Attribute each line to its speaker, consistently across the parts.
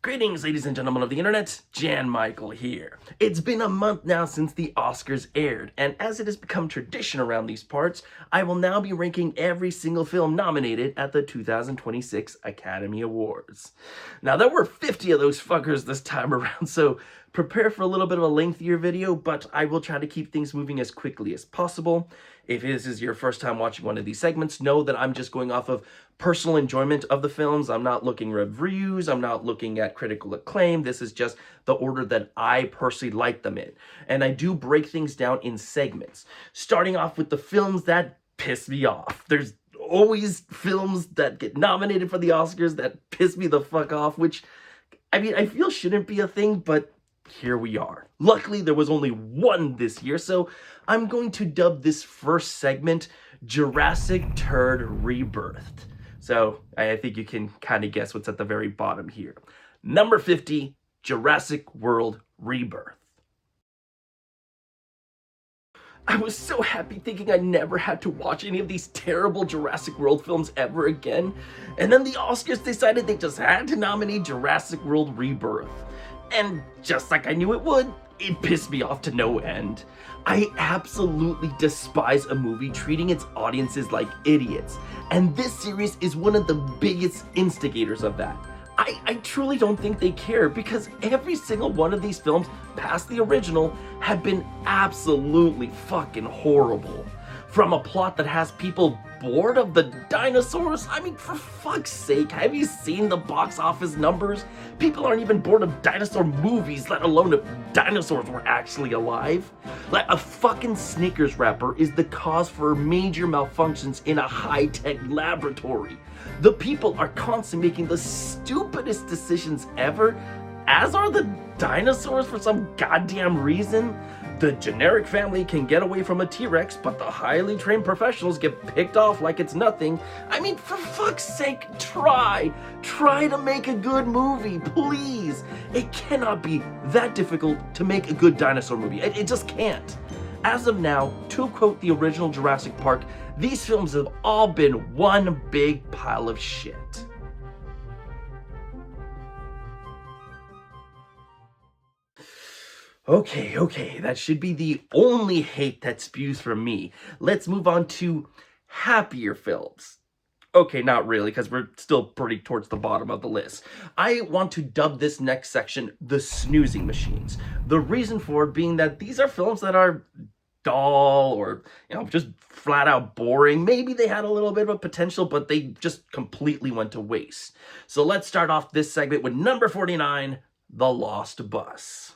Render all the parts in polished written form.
Speaker 1: Greetings, ladies and gentlemen of the internet, Jan Michael here. It's been a month now since the Oscars aired, and as it has become tradition around these parts, I will now be ranking every single film nominated at the 2026 Academy Awards. Now, there were 50 of those fuckers this time around, so prepare for a little bit of a lengthier video, but I will try to keep things moving as quickly as possible. If this is your first time watching one of these segments, know that I'm just going off of personal enjoyment of the films. I'm not looking at reviews. I'm not looking at critical acclaim. This is just the order that I personally like them in. And I do break things down in segments, starting off with the films that piss me off. There's always films that get nominated for the Oscars that piss me the fuck off, which, I mean, I feel shouldn't be a thing, but here we are. Luckily, there was only one this year, so I'm going to dub this first segment Jurassic Turd Rebirthed. So I think you can kind of guess what's at the very bottom here. Number 50, Jurassic World Rebirth. I was so happy thinking I never had to watch any of these terrible Jurassic World films ever again. And then the Oscars decided they just had to nominate Jurassic World Rebirth. And just like I knew it would, it pissed me off to no end. I absolutely despise a movie treating its audiences like idiots, and this series is one of the biggest instigators of that. I truly don't think they care, because every single one of these films past the original have been absolutely fucking horrible. From a plot that has people bored of the dinosaurs? I mean, for fuck's sake, have you seen the box office numbers? People aren't even bored of dinosaur movies, let alone if dinosaurs were actually alive. Like, a fucking Snickers wrapper is the cause for major malfunctions in a high-tech laboratory. The people are constantly making the stupidest decisions ever, as are the dinosaurs for some goddamn reason. The generic family can get away from a T-Rex, but the highly trained professionals get picked off like it's nothing. I mean, for fuck's sake, try to make a good movie, please. It cannot be that difficult to make a good dinosaur movie. It just can't. As of now, to quote the original Jurassic Park, these films have all been one big pile of shit. Okay, that should be the only hate that spews from me. Let's move on to happier films. Okay, not really, because we're still pretty towards the bottom of the list. I want to dub this next section the snoozing machines. The reason for it being that these are films that are dull or, just flat out boring. Maybe they had a little bit of potential, but they just completely went to waste. So let's start off this segment with number 49, The Lost Bus.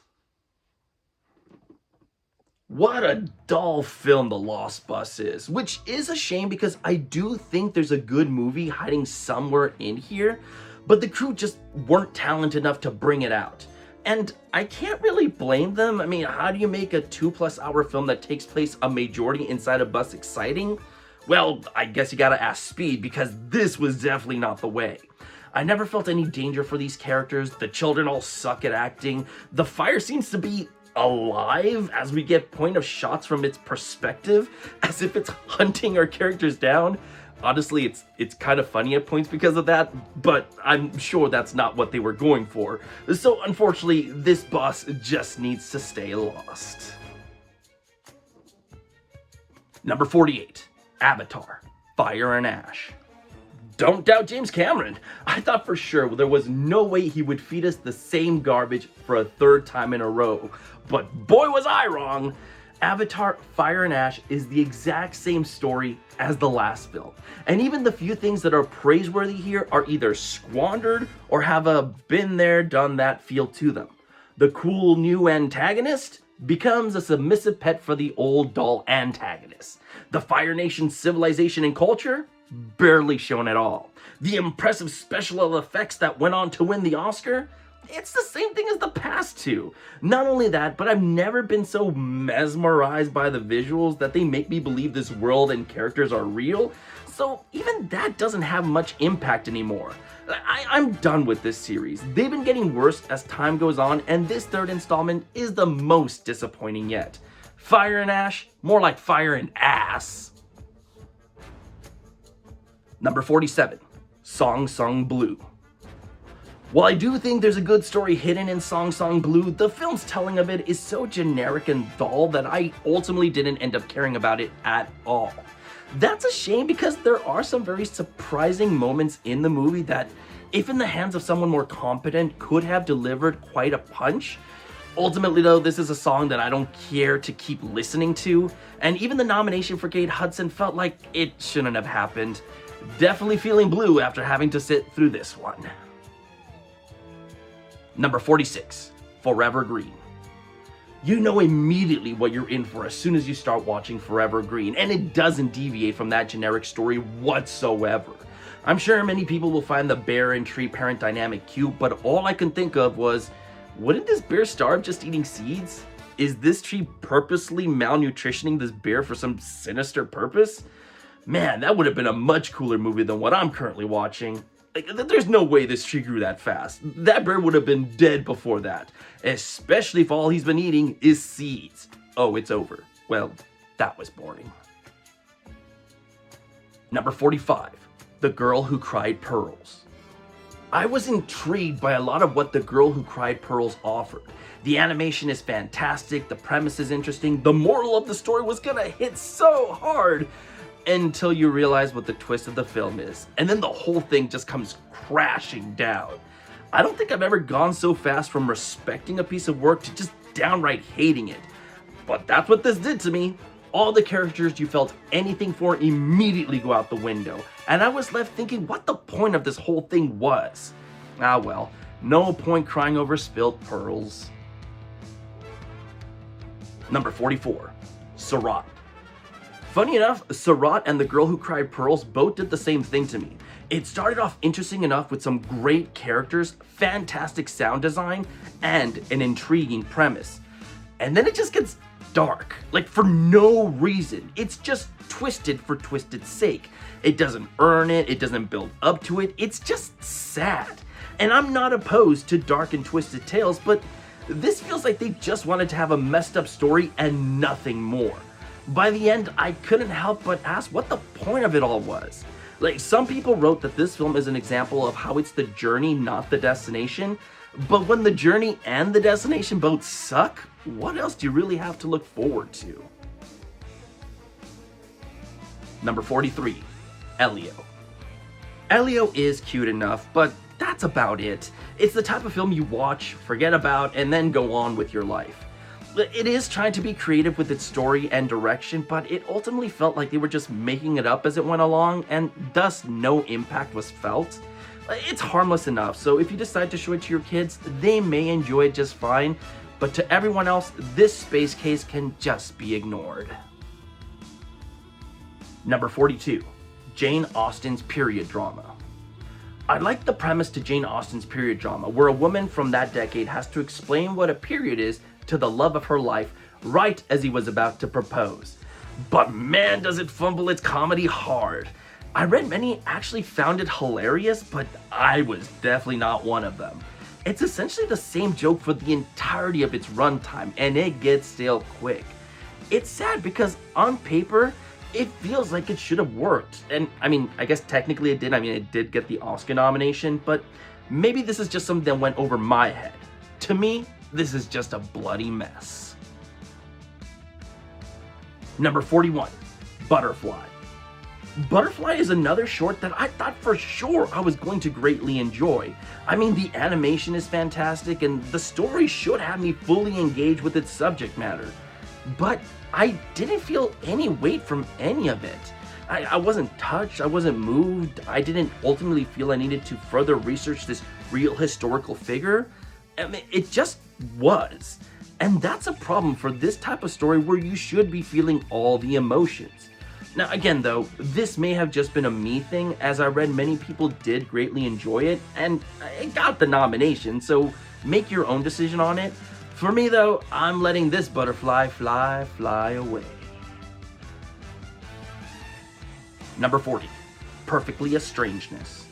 Speaker 1: What a dull film The Lost Bus is, which is a shame because I do think there's a good movie hiding somewhere in here, but the crew just weren't talented enough to bring it out. And I can't really blame them. I mean, how do you make a 2+ hour film that takes place a majority inside a bus exciting? Well, I guess you gotta ask Speed, because this was definitely not the way. I never felt any danger for these characters. The children all suck at acting. The fire seems to be alive as we get point of shots from its perspective, as if it's hunting our characters down. Honestly, it's kind of funny at points because of that, but I'm sure that's not what they were going for. So unfortunately, this bus just needs to stay lost. Number 48, Avatar, Fire and Ash. Don't doubt James Cameron. I thought for sure there was no way he would feed us the same garbage for a third time in a row. But boy was I wrong. Avatar Fire and Ash is the exact same story as the last film. And even the few things that are praiseworthy here are either squandered or have a been there, done that feel to them. The cool new antagonist becomes a submissive pet for the old dull antagonist. The Fire Nation's civilization and culture, barely shown at all. The impressive special effects that went on to win the Oscar, it's the same thing as the past two. Not only that, but I've never been so mesmerized by the visuals that they make me believe this world and characters are real. So even that doesn't have much impact anymore. I'm done with this series. They've been getting worse as time goes on, and this third installment is the most disappointing yet. Fire and Ash, more like fire and ass. Number 47, Song Sung Blue. While I do think there's a good story hidden in Song Song Blue, the film's telling of it is so generic and dull that I ultimately didn't end up caring about it at all. That's a shame because there are some very surprising moments in the movie that, if in the hands of someone more competent, could have delivered quite a punch. Ultimately though, this is a song that I don't care to keep listening to, and even the nomination for Kate Hudson felt like it shouldn't have happened. Definitely feeling blue after having to sit through this one. Number 46, Forever Green. You know immediately what you're in for as soon as you start watching Forever Green, and it doesn't deviate from that generic story whatsoever. I'm sure many people will find the bear and tree parent dynamic cute, but all I can think of was, wouldn't this bear starve just eating seeds? Is this tree purposely malnutritioning this bear for some sinister purpose? Man, that would have been a much cooler movie than what I'm currently watching. There's no way this tree grew that fast. That bird would have been dead before that, especially if all he's been eating is seeds. Oh, it's over. Well, that was boring. Number 45, The Girl Who Cried Pearls. I was intrigued by a lot of what The Girl Who Cried Pearls offered. The animation is fantastic, the premise is interesting, the moral of the story was gonna hit so hard, until you realize what the twist of the film is, and then the whole thing just comes crashing down. I don't think I've ever gone so fast from respecting a piece of work to just downright hating it. But that's what this did to me. All the characters you felt anything for immediately go out the window, and I was left thinking what the point of this whole thing was. Ah well, no point crying over spilled pearls. Number 44, Seurat. Funny enough, Seurat and The Girl Who Cried Pearls both did the same thing to me. It started off interesting enough with some great characters, fantastic sound design, and an intriguing premise. And then it just gets dark, like for no reason. It's just twisted for twisted's sake. It doesn't earn it, it doesn't build up to it, it's just sad. And I'm not opposed to dark and twisted tales, but this feels like they just wanted to have a messed up story and nothing more. By the end, I couldn't help but ask what the point of it all was. Like, some people wrote that this film is an example of how it's the journey, not the destination. But when the journey and the destination both suck, what else do you really have to look forward to? Number 43, Elio. Elio is cute enough, but that's about it. It's the type of film you watch, forget about, and then go on with your life. It is trying to be creative with its story and direction, but it ultimately felt like they were just making it up as it went along, and thus no impact was felt. It's harmless enough, so if you decide to show it to your kids, they may enjoy it just fine, but to everyone else, this space case can just be ignored. Number 42, Jane Austen's period drama. I like the premise to Jane Austen's period drama, where a woman from that decade has to explain what a period is to the love of her life right as he was about to propose. But man, does it fumble its comedy hard. I read many actually found it hilarious, but I was definitely not one of them. It's essentially the same joke for the entirety of its runtime, and it gets stale quick. It's sad because on paper, it feels like it should have worked. And I mean, I guess technically it did. I mean, it did get the Oscar nomination, but maybe this is just something that went over my head. To me, this is just a bloody mess. Number 41, Butterfly. Butterfly is another short that I thought for sure I was going to greatly enjoy. I mean, the animation is fantastic and the story should have me fully engaged with its subject matter. But I didn't feel any weight from any of it. I wasn't touched, I wasn't moved, I didn't ultimately feel I needed to further research this real historical figure. I mean, it just was. And that's a problem for this type of story where you should be feeling all the emotions. Now again though, this may have just been a me thing, as I read many people did greatly enjoy it, and it got the nomination, so make your own decision on it. For me though, I'm letting this butterfly fly away. Number 40, Perfectly Estrangedness.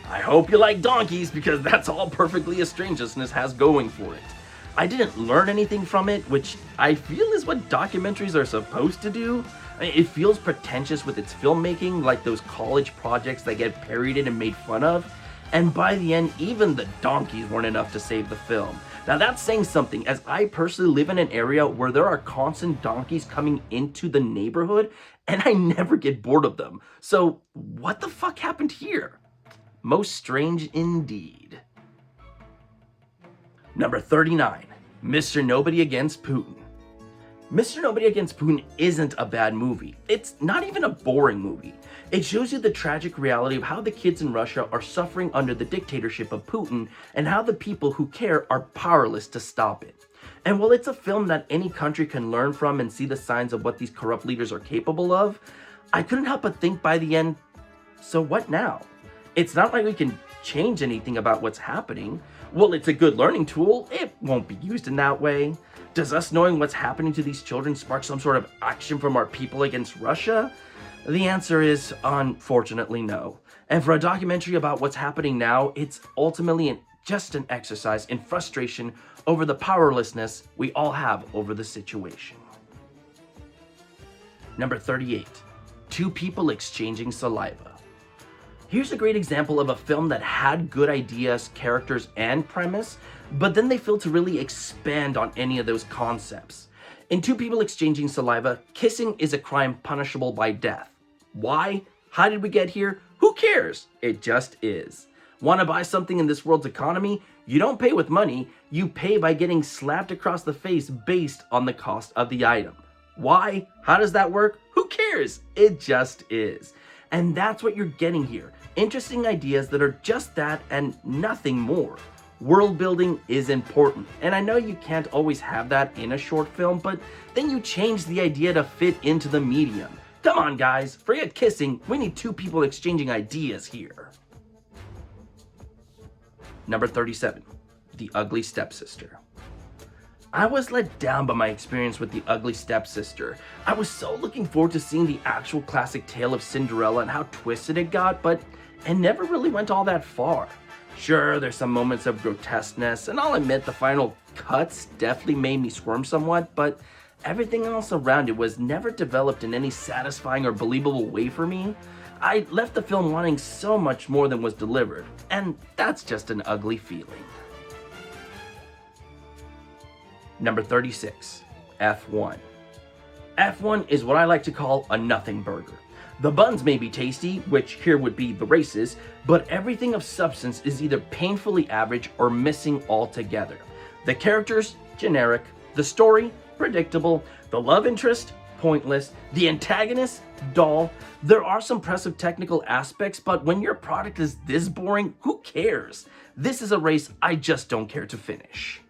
Speaker 1: I hope you like donkeys because that's all Perfectly Estrangedness has going for it. I didn't learn anything from it, which I feel is what documentaries are supposed to do. It feels pretentious with its filmmaking, like those college projects that get parodied and made fun of. and by the end, even the donkeys weren't enough to save the film. Now that's saying something, as I personally live in an area where there are constant donkeys coming into the neighborhood, and I never get bored of them. So what the fuck happened here? Most strange indeed. Number 39, Mr. Nobody Against Putin. Mr. Nobody Against Putin isn't a bad movie. It's not even a boring movie. It shows you the tragic reality of how the kids in Russia are suffering under the dictatorship of Putin and how the people who care are powerless to stop it. And while it's a film that any country can learn from and see the signs of what these corrupt leaders are capable of, I couldn't help but think by the end, so what now? It's not like we can change anything about what's happening. Well, it's a good learning tool. It won't be used in that way. Does us knowing what's happening to these children spark some sort of action from our people against Russia? The answer is, unfortunately, no. And for a documentary about what's happening now, it's ultimately just an exercise in frustration over the powerlessness we all have over the situation. Number 38, Two People Exchanging Saliva. Here's a great example of a film that had good ideas, characters, and premise, but then they failed to really expand on any of those concepts. In Two People Exchanging Saliva, kissing is a crime punishable by death. Why? How did we get here? Who cares? It just is. Want to buy something in this world's economy? You don't pay with money, you pay by getting slapped across the face based on the cost of the item. Why? How does that work? Who cares? It just is. And that's what you're getting here. Interesting ideas that are just that and nothing more. World building is important, and I know you can't always have that in a short film, but then you change the idea to fit into the medium. Come on guys, forget kissing, we need two people exchanging ideas here. Number 37, The Ugly Stepsister. I was let down by my experience with The Ugly Stepsister. I was so looking forward to seeing the actual classic tale of Cinderella and how twisted it got, but it never really went all that far. Sure, there's some moments of grotesqueness, and I'll admit the final cuts definitely made me squirm somewhat, but everything else around it was never developed in any satisfying or believable way for me. I left the film wanting so much more than was delivered, and that's just an ugly feeling. Number 36, F1. F1 is what I like to call a nothing burger. The buns may be tasty, which here would be the races, but everything of substance is either painfully average or missing altogether. The characters, generic. The story, predictable. The love interest, pointless. The antagonist, dull. There are some impressive technical aspects, but when your product is this boring, who cares? This is a race I just don't care to finish.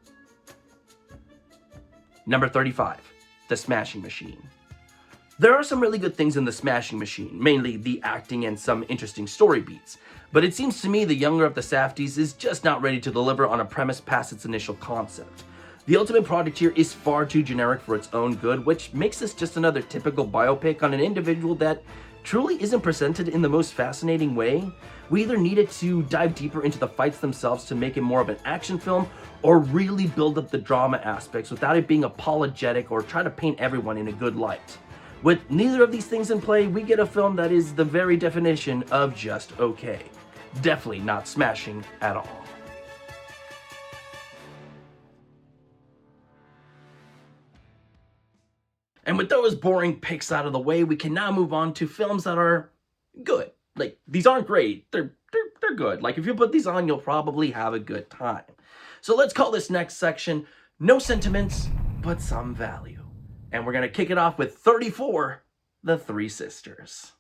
Speaker 1: Number 35, The Smashing Machine. There are some really good things in The Smashing Machine, mainly the acting and some interesting story beats, but it seems to me the younger of the Safdies is just not ready to deliver on a premise past its initial concept. The ultimate product here is far too generic for its own good, which makes this just another typical biopic on an individual that truly isn't presented in the most fascinating way. We either needed to dive deeper into the fights themselves to make it more of an action film, or really build up the drama aspects without it being apologetic or try to paint everyone in a good light. With neither of these things in play, we get a film that is the very definition of just okay. Definitely not smashing at all. And with those boring picks out of the way, we can now move on to films that are good. Like, these aren't great, they're good. Like, if you put these on, you'll probably have a good time. So let's call this next section, No Sentiments, but Some Value. And we're gonna kick it off with 34, The Three Sisters.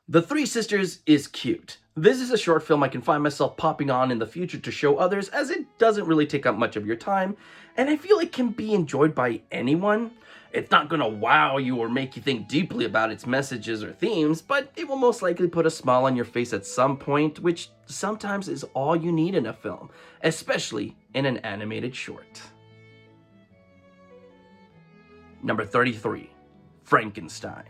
Speaker 1: The Three Sisters is cute. This is a short film I can find myself popping on in the future to show others, as it doesn't really take up much of your time, and I feel it can be enjoyed by anyone. It's not gonna wow you or make you think deeply about its messages or themes, but it will most likely put a smile on your face at some point, which sometimes is all you need in a film, especially in an animated short. Number 33, Frankenstein.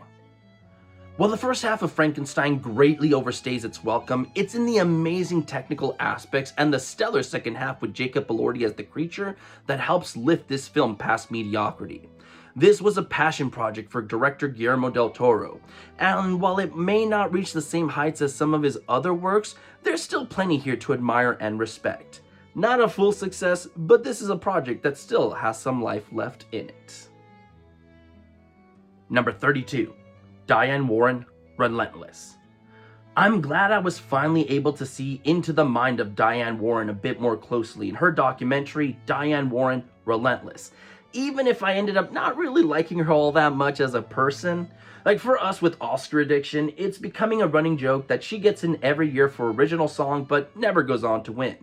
Speaker 1: While the first half of Frankenstein greatly overstays its welcome, it's in the amazing technical aspects and the stellar second half with Jacob Elordi as the creature that helps lift this film past mediocrity. This was a passion project for director Guillermo del Toro, and while it may not reach the same heights as some of his other works, there's still plenty here to admire and respect. Not a full success, but this is a project that still has some life left in it. Number 32. Diane Warren, Relentless. I'm glad I was finally able to see into the mind of Diane Warren a bit more closely in her documentary, Diane Warren, Relentless. Even if I ended up not really liking her all that much as a person. Like for us with Oscar addiction, it's becoming a running joke that she gets in every year for original song but never goes on to win.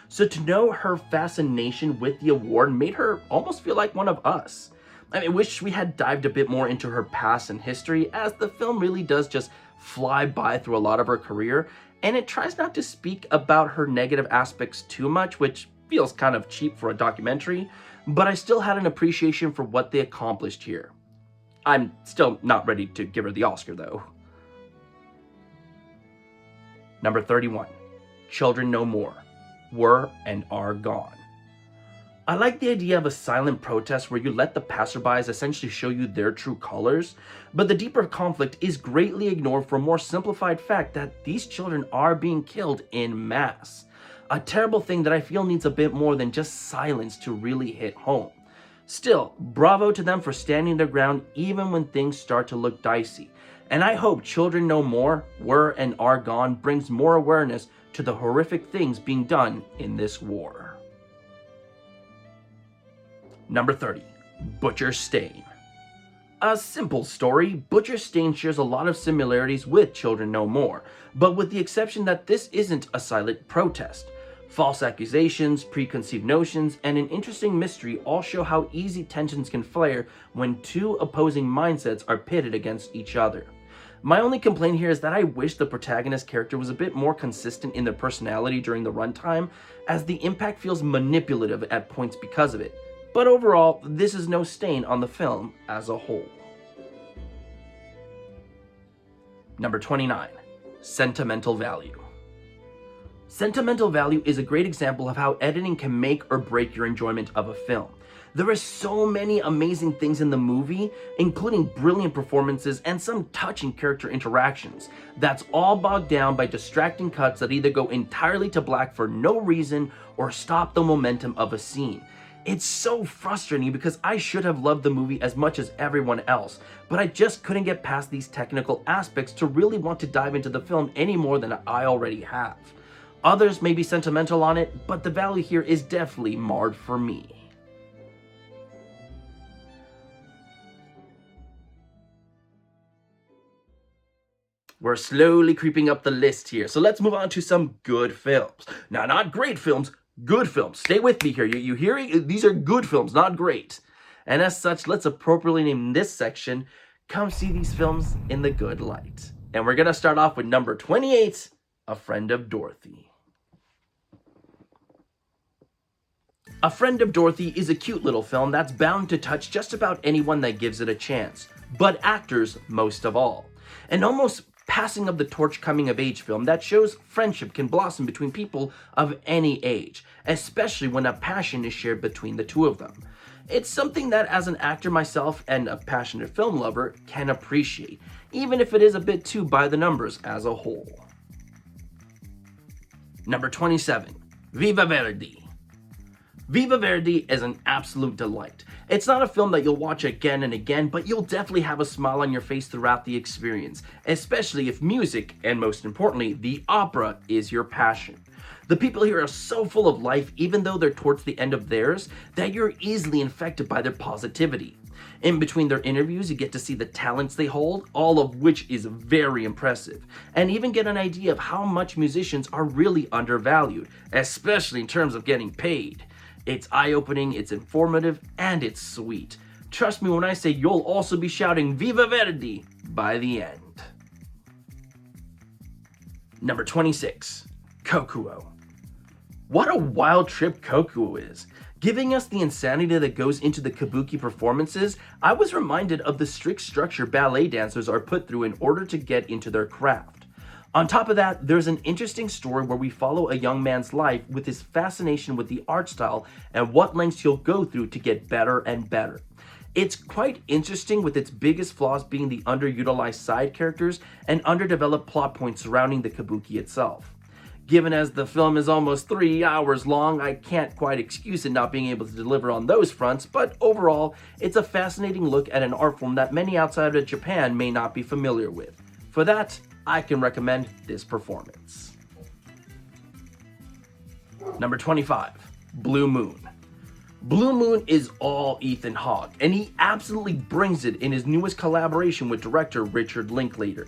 Speaker 1: So to know her fascination with the award made her almost feel like one of us. I wish we had dived a bit more into her past and history, as the film really does just fly by through a lot of her career, and it tries not to speak about her negative aspects too much, which feels kind of cheap for a documentary, but I still had an appreciation for what they accomplished here. I'm still not ready to give her the Oscar though. Number 31. Children No More, Were and Are Gone. I like the idea of a silent protest where you let the passerbys essentially show you their true colors, but the deeper conflict is greatly ignored for a more simplified fact that these children are being killed en masse. A terrible thing that I feel needs a bit more than just silence to really hit home. Still, bravo to them for standing their ground even when things start to look dicey, and I hope Children No More, Were and Are Gone brings more awareness to the horrific things being done in this war. Number 30. Butcher Stain. A simple story, Butcher Stain shares a lot of similarities with Children No More, but with the exception that this isn't a silent protest. False accusations, preconceived notions, and an interesting mystery all show how easy tensions can flare when two opposing mindsets are pitted against each other. My only complaint here is that I wish the protagonist character was a bit more consistent in their personality during the runtime, as the impact feels manipulative at points because of it. But overall, this is no stain on the film as a whole. Number 29. Sentimental Value. Sentimental Value is a great example of how editing can make or break your enjoyment of a film. There are so many amazing things in the movie, including brilliant performances and some touching character interactions, that's all bogged down by distracting cuts that either go entirely to black for no reason or stop the momentum of a scene. It's so frustrating because I should have loved the movie as much as everyone else, but I just couldn't get past these technical aspects to really want to dive into the film any more than I already have. Others may be sentimental on it, but the value here is definitely marred for me. We're slowly creeping up the list here, so let's move on to some good films. Now, not great films, good films. Stay with me here. You hearing? These are good films, not great. And as such, let's appropriately name this section, Come See These Films in the Good Light. And we're going to start off with number 28, A Friend of Dorothy. A Friend of Dorothy is a cute little film that's bound to touch just about anyone that gives it a chance, but actors most of all. An almost passing of the torch coming of age film that shows friendship can blossom between people of any age, especially when a passion is shared between the two of them. It's something that as an actor myself and a passionate film lover can appreciate, even if it is a bit too by the numbers as a whole. Number 27, Viva Verdi. Viva Verdi is an absolute delight. It's not a film that you'll watch again and again, but you'll definitely have a smile on your face throughout the experience, especially if music, and most importantly, the opera, is your passion. The people here are so full of life, even though they're towards the end of theirs, that you're easily infected by their positivity. In between their interviews, you get to see the talents they hold, all of which is very impressive, and even get an idea of how much musicians are really undervalued, especially in terms of getting paid. It's eye-opening, it's informative, and it's sweet. Trust me when I say you'll also be shouting Viva Verdi by the end. Number 26, Kokuo. What a wild trip Kokuo is. Giving us the insanity that goes into the kabuki performances, I was reminded of the strict structure ballet dancers are put through in order to get into their craft. On top of that, there's an interesting story where we follow a young man's life with his fascination with the art style and what lengths he'll go through to get better and better. It's quite interesting, with its biggest flaws being the underutilized side characters and underdeveloped plot points surrounding the kabuki itself. Given as the film is almost 3 hours long, I can't quite excuse it not being able to deliver on those fronts, but overall, it's a fascinating look at an art form that many outside of Japan may not be familiar with. For that, I can recommend this performance. Number 25, Blue Moon. Blue Moon is all Ethan Hawke, and he absolutely brings it in his newest collaboration with director Richard Linklater.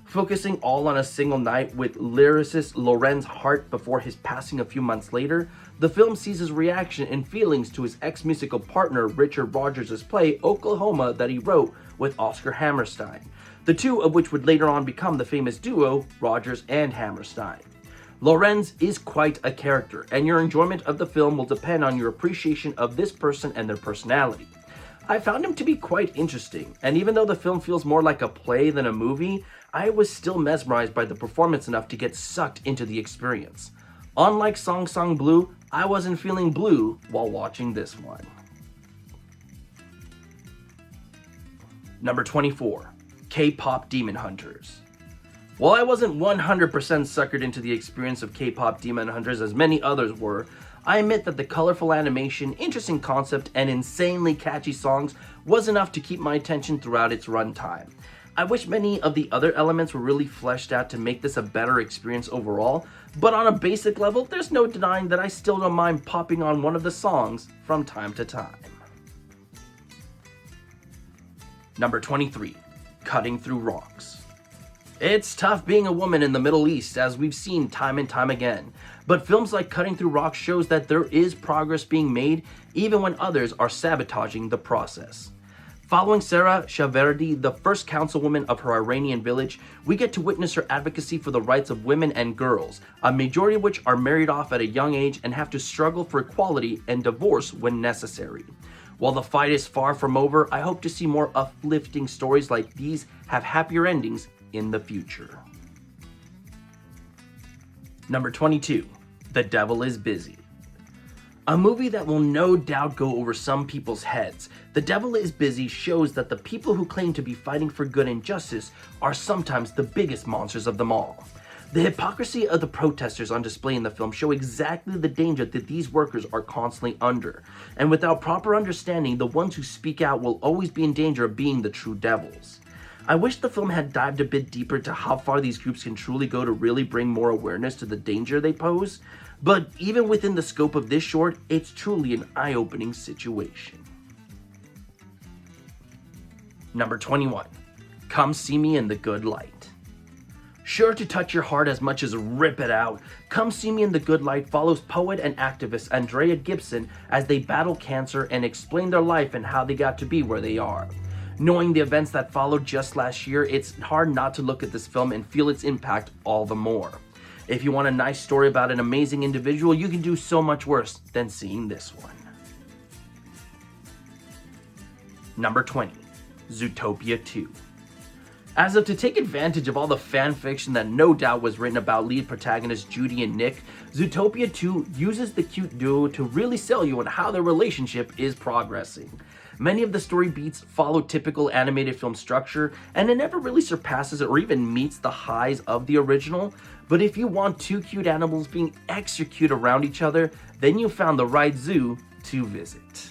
Speaker 1: Focusing all on a single night with lyricist Lorenz Hart before his passing a few months later, the film sees his reaction and feelings to his ex-musical partner Richard Rodgers' play Oklahoma that he wrote with Oscar Hammerstein, the two of which would later on become the famous duo Rodgers and Hammerstein. Lorenz is quite a character, and your enjoyment of the film will depend on your appreciation of this person and their personality. I found him to be quite interesting, and even though the film feels more like a play than a movie, I was still mesmerized by the performance enough to get sucked into the experience. Unlike Song Song Blue, I wasn't feeling blue while watching this one. Number 24, K-Pop Demon Hunters. While I wasn't 100% suckered into the experience of K-Pop Demon Hunters as many others were, I admit that the colorful animation, interesting concept, and insanely catchy songs was enough to keep my attention throughout its runtime. I wish many of the other elements were really fleshed out to make this a better experience overall, but on a basic level, there's no denying that I still don't mind popping on one of the songs from time to time. Number 23, Cutting Through Rocks. It's tough being a woman in the Middle East, as we've seen time and time again, but films like Cutting Through Rocks shows that there is progress being made even when others are sabotaging the process. Following Sarah Shaverdi, the first councilwoman of her Iranian village, we get to witness her advocacy for the rights of women and girls, a majority of which are married off at a young age and have to struggle for equality and divorce when necessary. While the fight is far from over, I hope to see more uplifting stories like these have happier endings in the future. Number 22, The Devil is Busy. A movie that will no doubt go over some people's heads. The Devil is Busy shows that the people who claim to be fighting for good and justice are sometimes the biggest monsters of them all. The hypocrisy of the protesters on display in the film show exactly the danger that these workers are constantly under, and without proper understanding, the ones who speak out will always be in danger of being the true devils. I wish the film had dived a bit deeper to how far these groups can truly go to really bring more awareness to the danger they pose, but even within the scope of this short, it's truly an eye-opening situation. Number 21, Come See Me in the Good Light. Sure to touch your heart as much as rip it out, Come See Me in the Good Light follows poet and activist Andrea Gibson as they battle cancer and explain their life and how they got to be where they are. Knowing the events that followed just last year, it's hard not to look at this film and feel its impact all the more. If you want a nice story about an amazing individual, you can do so much worse than seeing this one. Number 20, Zootopia 2. As if to take advantage of all the fan fiction that no doubt was written about lead protagonists Judy and Nick, Zootopia 2 uses the cute duo to really sell you on how their relationship is progressing. Many of the story beats follow typical animated film structure, and it never really surpasses or even meets the highs of the original, but if you want two cute animals being extra cute around each other, then you found the right zoo to visit.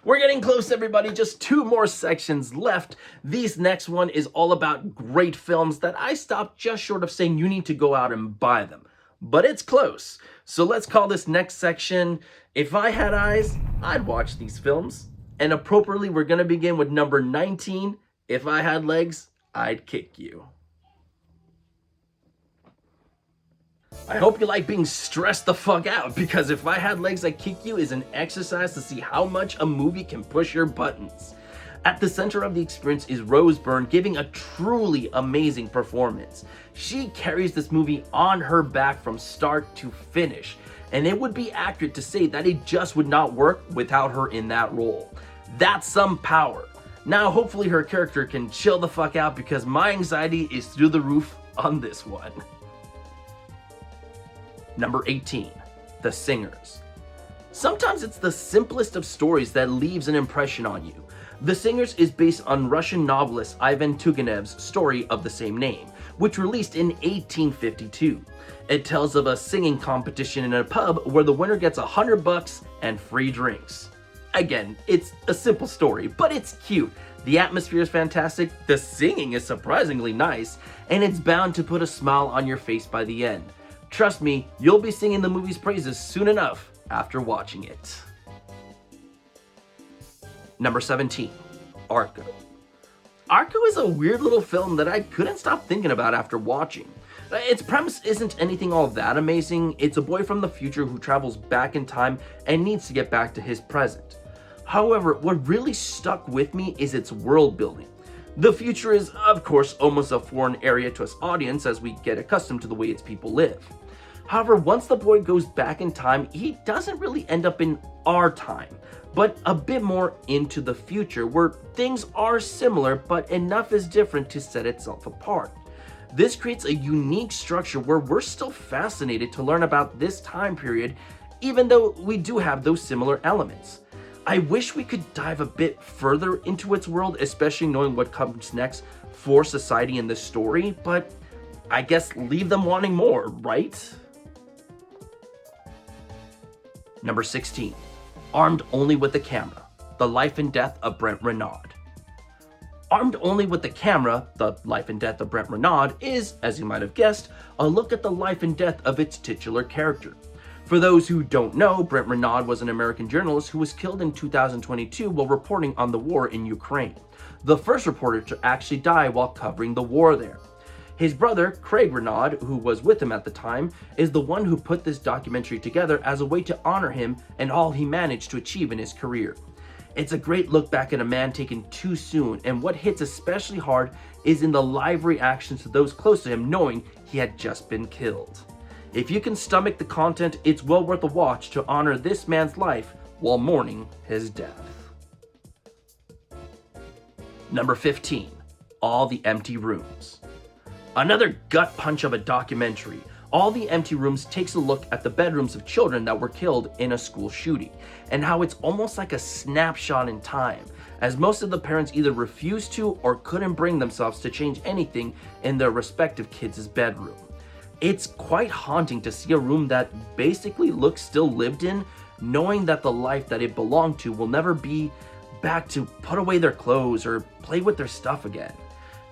Speaker 1: We're getting close, everybody. Just 2 more sections left. This next one is all about great films that I stopped just short of saying you need to go out and buy them. But it's close. So let's call this next section, If I Had Eyes, I'd Watch These Films. And appropriately, we're going to begin with number 19, If I Had Legs, I'd Kick You. I hope you like being stressed the fuck out, because If I Had Legs, I'd Kick You is an exercise to see how much a movie can push your buttons. At the center of the experience is Rose Byrne giving a truly amazing performance. She carries this movie on her back from start to finish, and it would be accurate to say that it just would not work without her in that role. That's some power. Now hopefully her character can chill the fuck out, because my anxiety is through the roof on this one. Number 18, The Singers. Sometimes it's the simplest of stories that leaves an impression on you. The Singers is based on Russian novelist Ivan Turgenev's story of the same name, which released in 1852. It tells of a singing competition in a pub where the winner gets $100 and free drinks. Again, it's a simple story, but it's cute. The atmosphere is fantastic, the singing is surprisingly nice, and it's bound to put a smile on your face by the end. Trust me, you'll be singing the movie's praises soon enough after watching it. Number 17, Argo. Argo is a weird little film that I couldn't stop thinking about after watching. Its premise isn't anything all that amazing. It's a boy from the future who travels back in time and needs to get back to his present. However, what really stuck with me is its world building. The future is, of course, almost a foreign area to us audience as we get accustomed to the way its people live. However, once the boy goes back in time, he doesn't really end up in our time, but a bit more into the future where things are similar, but enough is different to set itself apart. This creates a unique structure where we're still fascinated to learn about this time period, even though we do have those similar elements. I wish we could dive a bit further into its world, especially knowing what comes next for society in this story, but I guess leave them wanting more, right? Number 16, Armed Only with the Camera, The Life and Death of Brent Renaud. Armed Only with the Camera, The Life and Death of Brent Renaud is, as you might have guessed, a look at the life and death of its titular character. For those who don't know, Brent Renaud was an American journalist who was killed in 2022 while reporting on the war in Ukraine, the first reporter to actually die while covering the war there. His brother, Craig Renaud, who was with him at the time, is the one who put this documentary together as a way to honor him and all he managed to achieve in his career. It's a great look back at a man taken too soon, and what hits especially hard is in the live reactions to those close to him knowing he had just been killed. If you can stomach the content, it's well worth a watch to honor this man's life while mourning his death. Number 15, All the Empty Rooms. Another gut punch of a documentary, All the Empty Rooms takes a look at the bedrooms of children that were killed in a school shooting, and how it's almost like a snapshot in time, as most of the parents either refused to or couldn't bring themselves to change anything in their respective kids' bedroom. It's quite haunting to see a room that basically looks still lived in, knowing that the life that it belonged to will never be back to put away their clothes or play with their stuff again.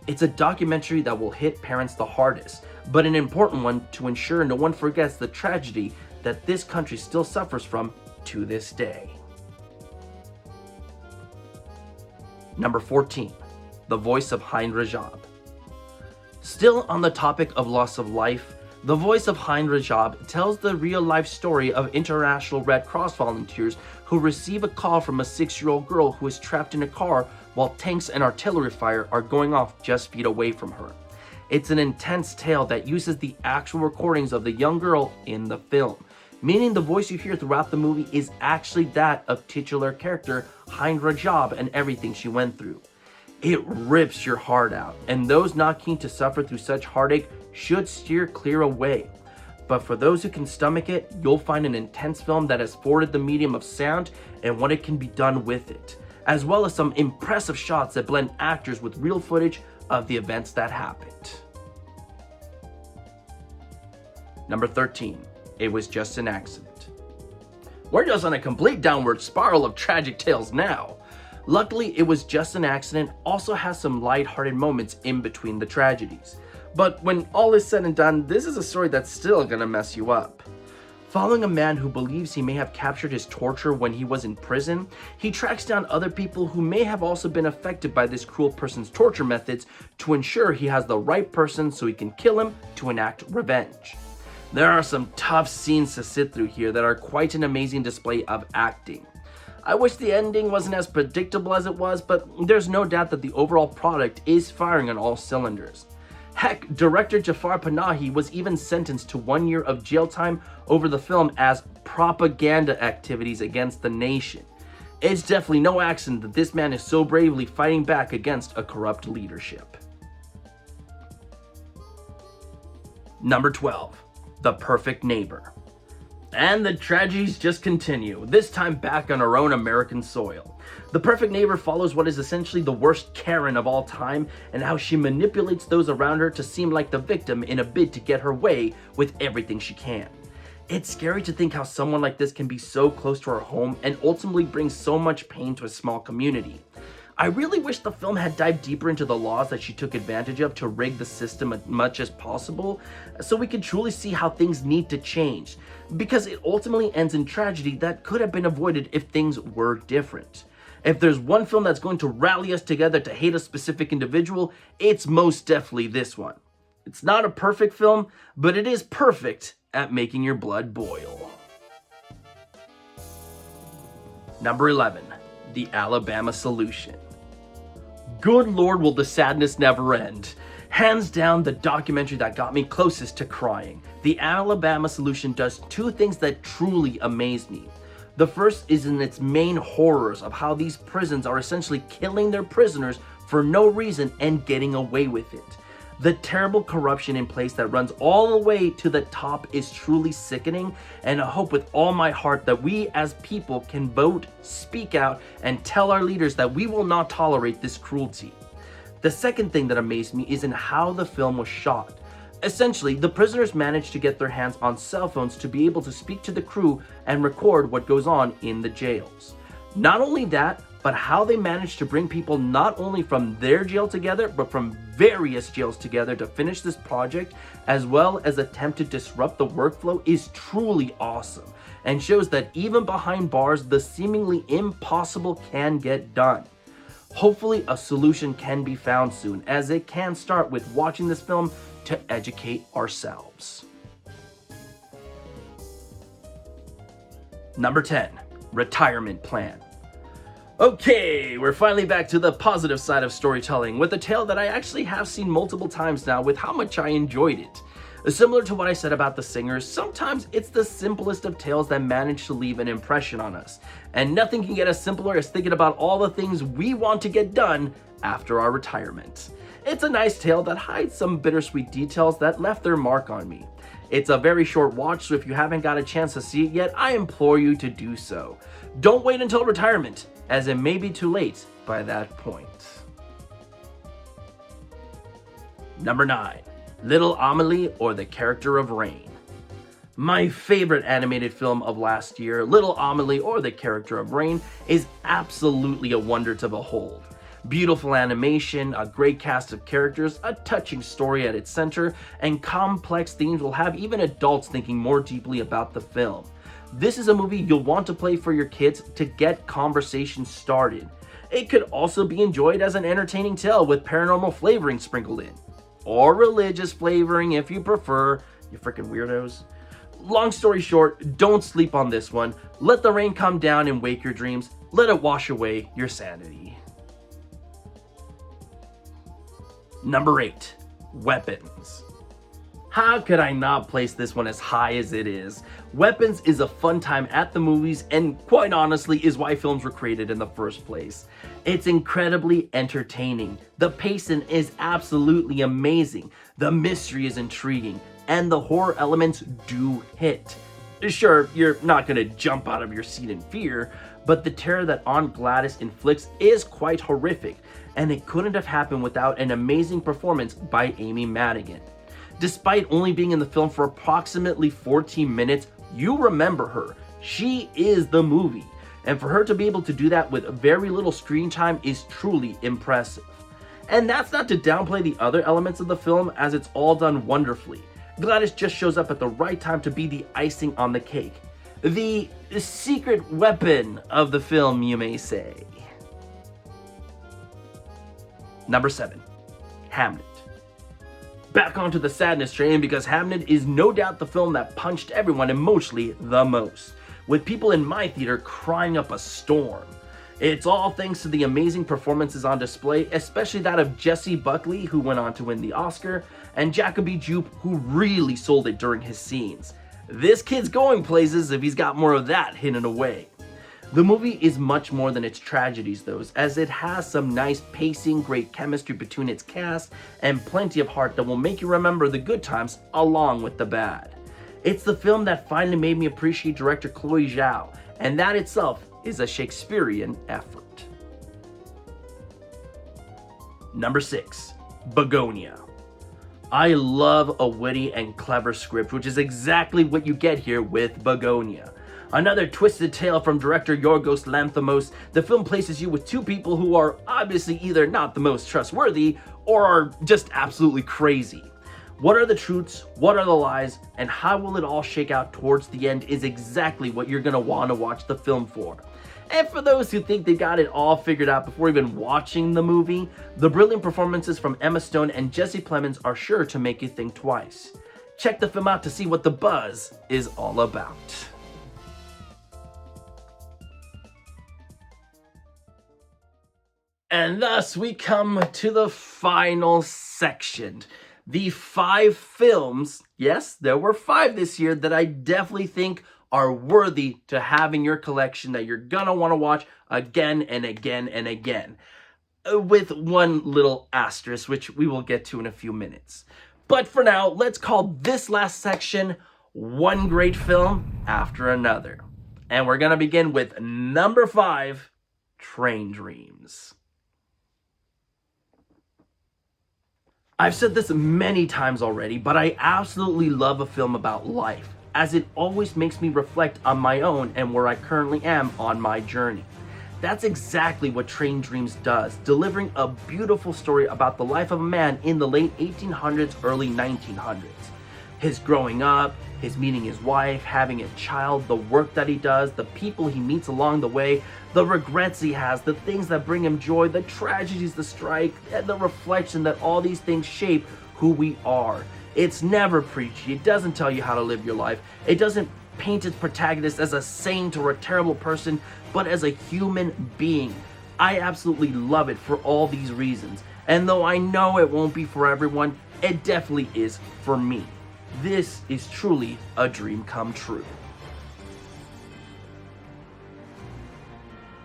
Speaker 1: It's a documentary that will hit parents the hardest, but an important one to ensure no one forgets the tragedy that this country still suffers from to this day. Number 14, The Voice of Hind Rajab. Still on the topic of loss of life, The Voice of Hind Rajab tells the real-life story of International Red Cross volunteers who receive a call from a 6-year-old girl who is trapped in a car while tanks and artillery fire are going off just feet away from her. It's an intense tale that uses the actual recordings of the young girl in the film, meaning the voice you hear throughout the movie is actually that of titular character Hind Rajab and everything she went through. It rips your heart out, and those not keen to suffer through such heartache should steer clear away. But for those who can stomach it, you'll find an intense film that has forwarded the medium of sound and what it can be done with it, as well as some impressive shots that blend actors with real footage of the events that happened. Number 13, It Was Just an Accident. We're just on a complete downward spiral of tragic tales now. Luckily, It Was Just an Accident also has some lighthearted moments in between the tragedies. But when all is said and done, this is a story that's still gonna mess you up. Following a man who believes he may have captured his torture when he was in prison, he tracks down other people who may have also been affected by this cruel person's torture methods to ensure he has the right person so he can kill him to enact revenge. There are some tough scenes to sit through here that are quite an amazing display of acting. I wish the ending wasn't as predictable as it was, but there's no doubt that the overall product is firing on all cylinders. Heck, director Jafar Panahi was even sentenced to 1 year of jail time over the film as propaganda activities against the nation. It's definitely no accident that this man is so bravely fighting back against a corrupt leadership. Number 12, The Perfect Neighbor. And the tragedies just continue, this time back on our own American soil. The Perfect Neighbor follows what is essentially the worst Karen of all time and how she manipulates those around her to seem like the victim in a bid to get her way with everything she can. It's scary to think how someone like this can be so close to our home and ultimately bring so much pain to a small community. I really wish the film had dived deeper into the laws that she took advantage of to rig the system as much as possible, so we could truly see how things need to change, because it ultimately ends in tragedy that could have been avoided if things were different. If there's one film that's going to rally us together to hate a specific individual, it's most definitely this one. It's not a perfect film, but it is perfect at making your blood boil. Number 11, The Alabama Solution. Good Lord, will the sadness never end. Hands down, the documentary that got me closest to crying. The Alabama Solution does two things that truly amaze me. The first is in its main horrors of how these prisons are essentially killing their prisoners for no reason and getting away with it. The terrible corruption in place that runs all the way to the top is truly sickening, and I hope with all my heart that we as people can vote, speak out, and tell our leaders that we will not tolerate this cruelty. The second thing that amazed me is in how the film was shot. Essentially, the prisoners managed to get their hands on cell phones to be able to speak to the crew and record what goes on in the jails. Not only that, but how they managed to bring people not only from their jail together, but from various jails together to finish this project, as well as attempt to disrupt the workflow, is truly awesome, and shows that even behind bars, the seemingly impossible can get done. Hopefully a solution can be found soon, as it can start with watching this film to educate ourselves. Number 10, Retirement Plan. Okay, we're finally back to the positive side of storytelling with a tale that I actually have seen multiple times now with how much I enjoyed it. Similar to what I said about The Singers, sometimes it's the simplest of tales that manage to leave an impression on us, and nothing can get us simpler as thinking about all the things we want to get done after our retirement. It's a nice tale that hides some bittersweet details that left their mark on me. It's a very short watch, so if you haven't got a chance to see it yet, I implore you to do so. Don't wait until retirement, as it may be too late by that point. Number 9, Little Amelie, or The Character of Rain. My favorite animated film of last year, Little Amelie, or The Character of Rain, is absolutely a wonder to behold. Beautiful animation, a great cast of characters, a touching story at its center, and complex themes will have even adults thinking more deeply about the film. This is a movie you'll want to play for your kids to get conversation started. It could also be enjoyed as an entertaining tale with paranormal flavoring sprinkled in. Or religious flavoring if you prefer, you freaking weirdos. Long story short, don't sleep on this one. Let the rain come down and wake your dreams. Let it wash away your sanity. Number 8, Weapons. How could I not place this one as high as it is? Weapons is a fun time at the movies, and quite honestly is why films were created in the first place. It's incredibly entertaining. The pacing is absolutely amazing. The mystery is intriguing, and the horror elements do hit. Sure, you're not gonna jump out of your seat in fear, but the terror that Aunt Gladys inflicts is quite horrific, and it couldn't have happened without an amazing performance by Amy Madigan. Despite only being in the film for approximately 14 minutes, you remember her. She is the movie. And for her to be able to do that with very little screen time is truly impressive. And that's not to downplay the other elements of the film, as it's all done wonderfully. Gladys just shows up at the right time to be the icing on the cake. The secret weapon of the film, you may say. Number 7, Hamnet. Back onto the sadness train, because Hamnet is no doubt the film that punched everyone emotionally the most, with people in my theater crying up a storm. It's all thanks to the amazing performances on display, especially that of Jessie Buckley, who went on to win the Oscar, and Jacoby Jupe, who really sold it during his scenes. This kid's going places if he's got more of that hidden away. The movie is much more than its tragedies though, as it has some nice pacing, great chemistry between its cast, and plenty of heart that will make you remember the good times along with the bad. It's the film that finally made me appreciate director Chloe Zhao, and that itself is a Shakespearean effort. Number 6, Begonia. I love a witty and clever script, which is exactly what you get here with Begonia. Another twisted tale from director Yorgos Lanthimos, the film places you with two people who are obviously either not the most trustworthy or are just absolutely crazy. What are the truths, what are the lies, and how will it all shake out towards the end is exactly what you're gonna wanna watch the film for. And for those who think they got it all figured out before even watching the movie, the brilliant performances from Emma Stone and Jesse Plemons are sure to make you think twice. Check the film out to see what the buzz is all about. And thus we come to the final section. The 5 films, yes, there were 5 this year, that I definitely think are worthy to have in your collection that you're gonna wanna watch again and again and again. With one little asterisk, which we will get to in a few minutes. But for now, let's call this last section one great film after another. And we're gonna begin with number 5, Train Dreams. I've said this many times already, but I absolutely love a film about life, as it always makes me reflect on my own and where I currently am on my journey. That's exactly what Train Dreams does, delivering a beautiful story about the life of a man in the late 1800s, early 1900s. His growing up, his meeting his wife, having a child, the work that he does, the people he meets along the way, the regrets he has, the things that bring him joy, the tragedies, the strike, and the reflection that all these things shape who we are. It's never preachy. It doesn't tell you how to live your life. It doesn't paint its protagonist as a saint or a terrible person, but as a human being. I absolutely love it for all these reasons. And though I know it won't be for everyone, it definitely is for me. This is truly a dream come true.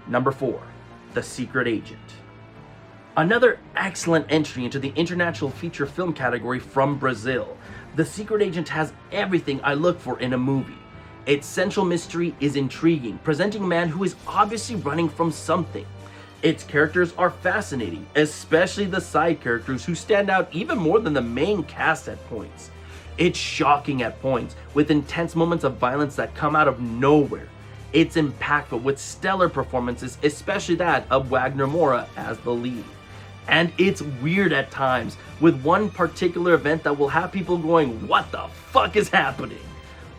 Speaker 1: Number 4, The Secret Agent. Another excellent entry into the international feature film category from Brazil. The Secret Agent has everything I look for in a movie. Its central mystery is intriguing, presenting a man who is obviously running from something. Its characters are fascinating, especially the side characters who stand out even more than the main cast at points. It's shocking at points, with intense moments of violence that come out of nowhere. It's impactful with stellar performances, especially that of Wagner Moura as the lead. And it's weird at times, with one particular event that will have people going, "What the fuck is happening?"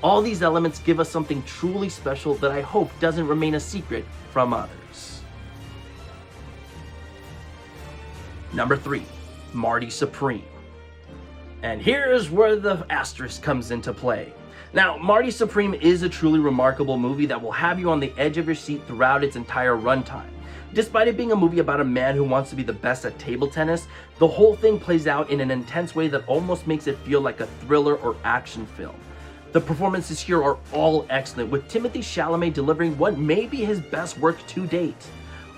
Speaker 1: All these elements give us something truly special that I hope doesn't remain a secret from others. Number 3, Marty Supreme. And here's where the asterisk comes into play. Now, Marty Supreme is a truly remarkable movie that will have you on the edge of your seat throughout its entire runtime. Despite it being a movie about a man who wants to be the best at table tennis, the whole thing plays out in an intense way that almost makes it feel like a thriller or action film. The performances here are all excellent, with Timothée Chalamet delivering what may be his best work to date.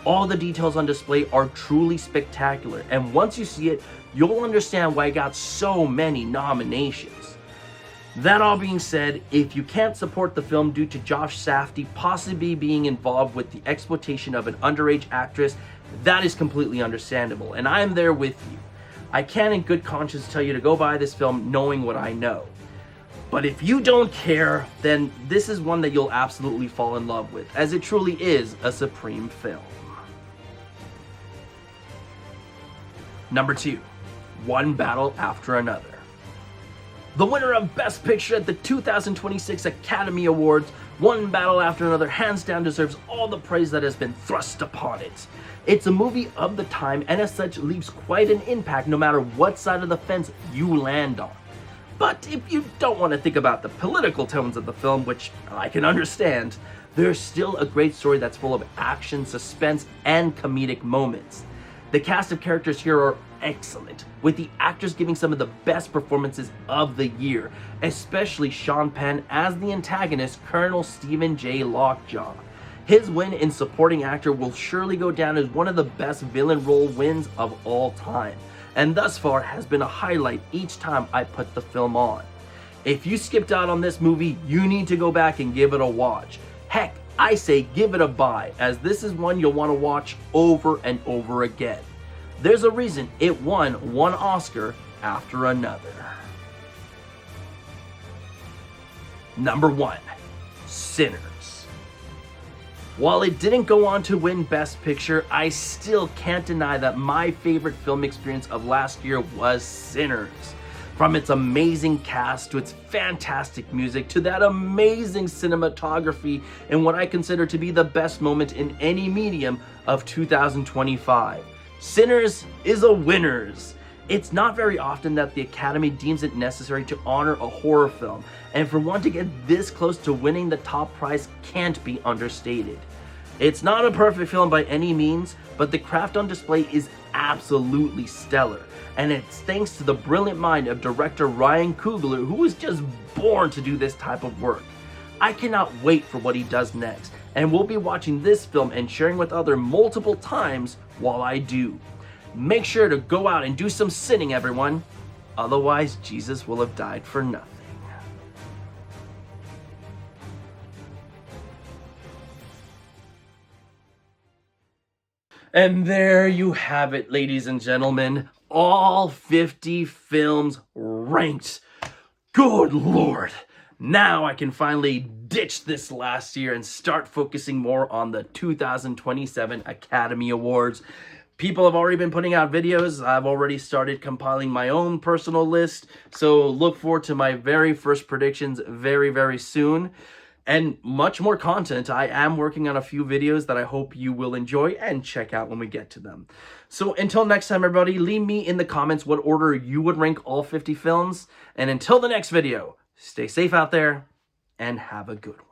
Speaker 1: All the details on display are truly spectacular, and once you see it, you'll understand why it got so many nominations. That all being said, if you can't support the film due to Josh Safdie possibly being involved with the exploitation of an underage actress, that is completely understandable, and I am there with you. I can in good conscience tell you to go buy this film knowing what I know. But if you don't care, then this is one that you'll absolutely fall in love with, as it truly is a supreme film. Number 2, One Battle After Another. The winner of Best Picture at the 2026 Academy Awards, One Battle After Another hands down deserves all the praise that has been thrust upon it. It's a movie of the time and as such leaves quite an impact no matter what side of the fence you land on. But if you don't want to think about the political tones of the film, which I can understand, there's still a great story that's full of action, suspense, and comedic moments. The cast of characters here are excellent, with the actors giving some of the best performances of the year, especially Sean Penn as the antagonist, Colonel Stephen J. Lockjaw. His win in supporting actor will surely go down as one of the best villain role wins of all time, and thus far has been a highlight each time I put the film on. If you skipped out on this movie, you need to go back and give it a watch. Heck, I say give it a buy, as this is one you'll want to watch over and over again. There's a reason it won one Oscar after another. Number 1, Sinners. While it didn't go on to win Best Picture, I still can't deny that my favorite film experience of last year was Sinners. From its amazing cast to its fantastic music to that amazing cinematography and what I consider to be the best moment in any medium of 2025. Sinners is a winners. It's not very often that the Academy deems it necessary to honor a horror film, and for one to get this close to winning the top prize can't be understated. It's not a perfect film by any means, but the craft on display is absolutely stellar, and it's thanks to the brilliant mind of director Ryan Coogler, who was just born to do this type of work. I cannot wait for what he does next, and we'll be watching this film and sharing with others multiple times while I do. Make sure to go out and do some sinning, everyone. Otherwise, Jesus will have died for nothing. And there you have it, ladies and gentlemen. All 50 films ranked. Good Lord. Now I can finally ditch this last year and start focusing more on the 2027 Academy Awards. People have already been putting out videos. I've already started compiling my own personal list. So look forward to my very first predictions very, very soon. And much more content. I am working on a few videos that I hope you will enjoy and check out when we get to them. So until next time, everybody, leave me in the comments what order you would rank all 50 films. And until the next video, stay safe out there and have a good one.